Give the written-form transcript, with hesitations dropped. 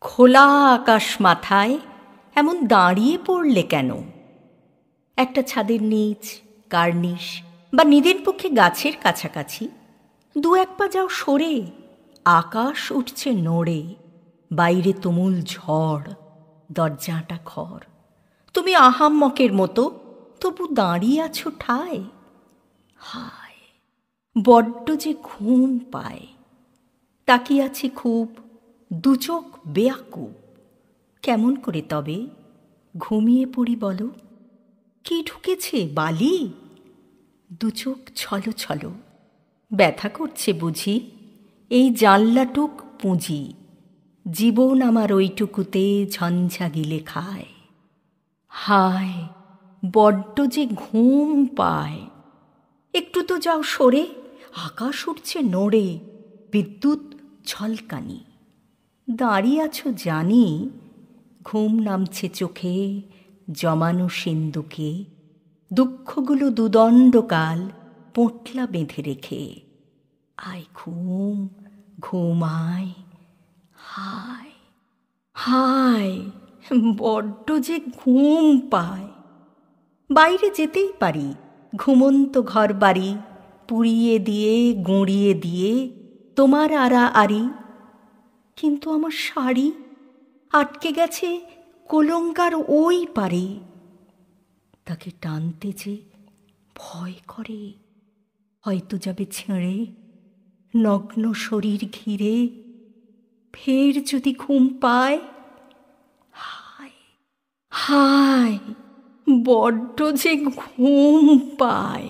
খোলা আকাশ মাথায় এমন দাঁড়িয়ে পড়লে কেন? একটা ছাদের নিচ, কার্নিশ বা নিদের পক্ষে গাছের কাছাকাছি দু এক পা যাও সরে। আকাশ উঠছে নড়ে, বাইরে তুমুল ঝড়, দরজাটা খড়। তুমি আহাম্মকের মতো তবু দাঁড়িয়ে আছো ঠায়। হায়, বড্ড যে ঘুম পায়। তাকিয়ে আছি খুব, দু চোখ বেয়াকুব। কেমন করে তবে ঘুমিয়ে পড়ি বলো? কি ঢুকেছে বালি? দু চোখ ছলো ছলো। ব্যথা করছে বুঝি এই জানলাটুক পুঁজি। জীবন আমার ওইটুকুতে ঝঞ্ঝা গিলে খায়। হায়, বড্ড যে ঘুম পায়। একটু তো যাও সরে, আকাশ উঠছে নড়ে, বিদ্যুৎ ঝলকানি। দাঁড়িয়ে আছো জানি, ঘুম নামছে চোখে জমানো সিন্দুকে। দুঃখগুলো দুদণ্ডকাল পোঁটলা বেঁধে রেখে। আয় ঘুম, ঘুমায়। হায় হায়, বড্ড যে ঘুম পায়। বাইরে যেতেই পারি, ঘুমন্ত ঘর বাড়ি পুড়িয়ে দিয়ে গুঁড়িয়ে দিয়ে তোমার আড়ি। কিন্তু আমার শাড়ি আটকে গেছে কলঙ্কার ওই পারে। তাকে টানতে যে ভয় করে, হয়তো যাবে ছেঁড়ে নগ্ন শরীর ঘিরে। ফের যদি ঘুম পায়, হায় হায়, বড্ড যে ঘুম পায়।